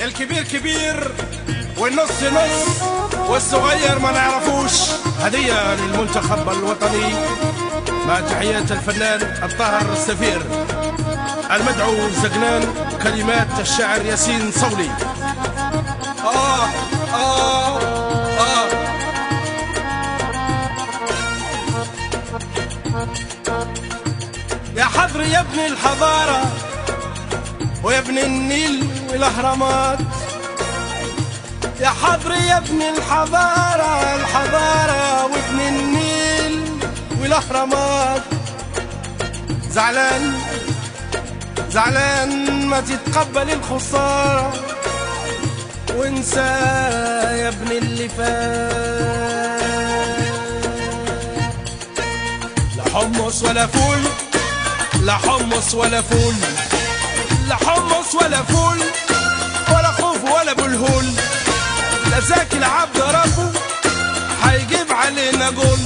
الكبير كبير والنص نص والصغير ما نعرفوش. هدية للمنتخب الوطني مع تحيات الفنان الطاهر السفير المدعو زقنان، كلمات الشاعر ياسين صولي. يا حضر يا ابن الحضارة ويا ابن النيل والأهرامات، يا حضر يا ابن الحضارة، الحضارة وابن النيل والأهرامات. زعلان زعلان ما تتقبل الخسارة وانسى يا ابن اللي فات. لا حمص ولا فول، لا حمص ولا فول، لا حمص ولا فول ولا خوف ولا بلهول. لا زاكي العبد ربه حيجيب علينا جول،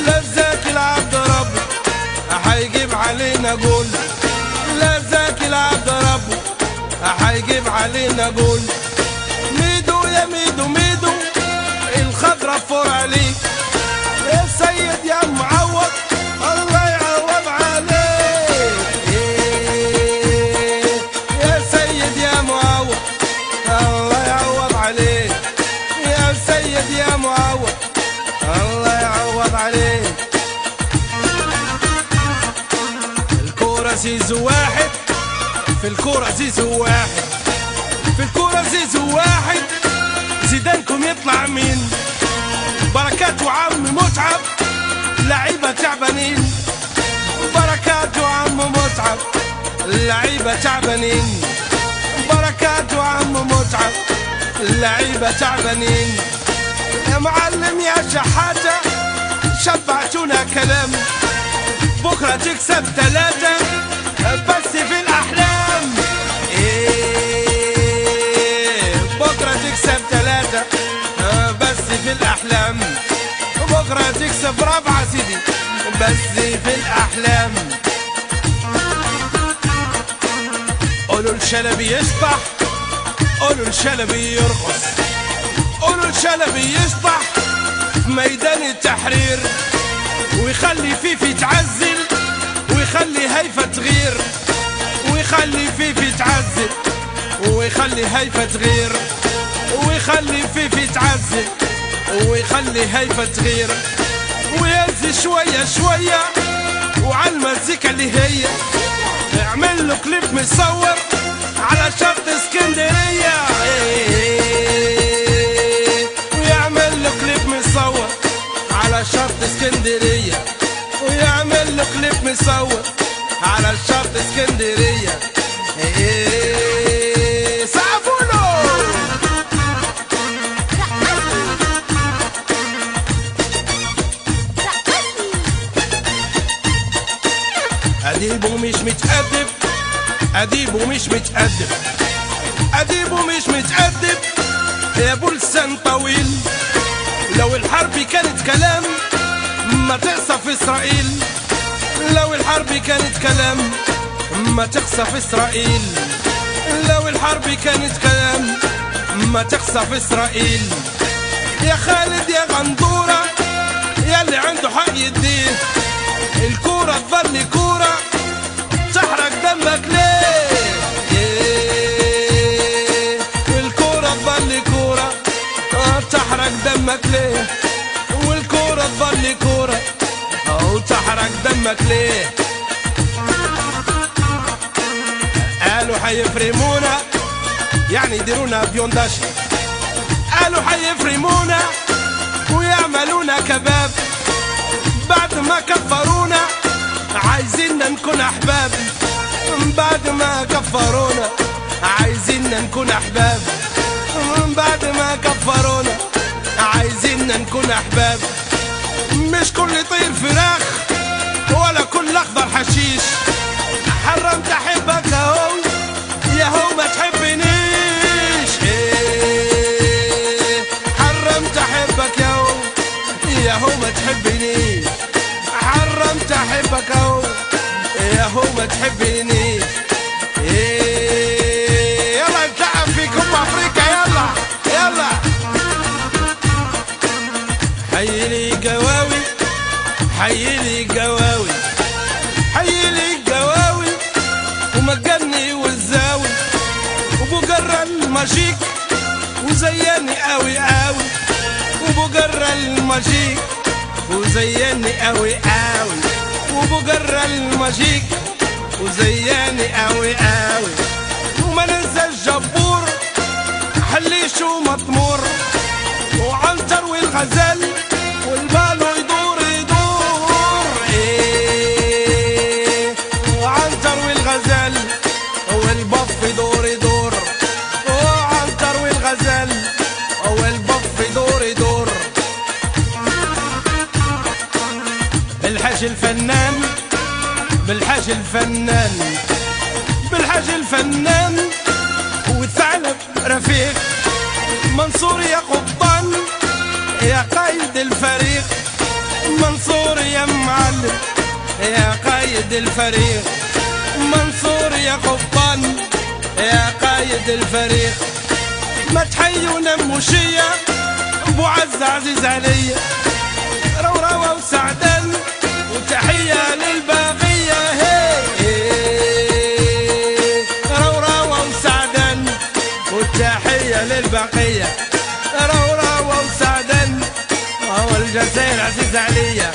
لا زاكي العبد ربه حيجيب علينا جول، لا زاكي العبد ربه حيجيب علينا جول. ميدو يا ميدو ميدو الخضرة فور عليك يا سيد يا معوض، الله يعوض عليك يا سيد يا معوض، الله يعوض عليك يا سيد يا معوض، الله يعوض عليك. الكورة زيزو واحد، في الكورة زيزو واحد، في الكورة زيزو واحد. زيدانكم يطلع مين؟ بركات وعم متعب لعيبة تعبانين، بركات وعم متعب لعيبة تعبانين، بركات وعم متعب لعيبة تعبانين. يا معلم يا شحاتة شبعتونا كلام، بكرة تكسب 3 بس في الأحلام. بكرة تكسب 3 بس في الأحلام، بكرة تكسب 4 سيدي بس في الأحلام. قولوا الشلبي يشطح، قولوا الشلبي يرقص، قولوا الشلبي يشطح في ميدان التحرير ويخلي فيفي تعزل ويخلي هيفا تغير، ويخلي فيفي تعزل ويخلي هيفا تغير، ويخلي فيفي تعزل ويخلي هيفا تغير. ويهز شوية شوية وعلى المزيكا اللي هي اعمل له كليب مصور على شط اسكندرية، ويعمل له كليب مصور على شط اسكندرية، ويعمل له كليب مصور على شط اسكندرية. سقفوله. أديبه مش متأدب، أديبه مش متأدب، أديبه مش متأدب يا ابو لسان طويل. لو الحرب كانت كلام ما تقصف إسرائيل، لو الحرب كانت كلام ما تقصف إسرائيل، لو الحرب كانت كلام ما تقصف إسرائيل. يا خالد يا غندورة يا اللي عنده حق يديه، الكورة تظل كورة تحرق دمك ليه؟ الكورة تظل كورة تحرق دمك ليه؟ والكورة تظل كورة وتحرق دمك ليه؟ قالوا حيفرمونا يعني يديرونا بيونداشي، قالوا حيفرمونا ويعملونا كباب، بعد ما كفرونا عايزيننا نكون أحباب، بعد ما كفرونا عايزيننا نكون أحباب، بعد ما كفرونا عايزيننا نكون أحباب. مش كل طير فراخ ولا كل أخضر حشيش، حرمت أحبك أهو يا هو ما تحبنيش، حرمت أحبك يا هو يا هو ما تحبنيش، حرمت أحبك أهو يا هو ما تحبنيش. يلا نتعب فيكم. وزيني قوي قوي وبجرى الماجيك، وزيني قوي قوي وبجرى الماجيك، وزيني قوي قوي وما ننسى الجبور حليش ومطمور وعنتر والغزال والبالو يدور يدور ايه، وعنتر والغزال والبف يدور يدور، وعنتر والغزال والبف يدور يدور. بالحاج الفنان بالحاج الفنان بالحاج الفنان والثعلب رفيق، منصور يا قبطان يا قايد الفريق، منصور يا معلم يا قايد الفريق، منصور يا قبطان يا قايد الفريق. ما تحيونا موشية ابو عز عزيز عليا، روروة وسعدان وتحية للباقية، هي روروة وسعدان وتحية للبقية، روروة وسعدان والجزائر عزيز عليا.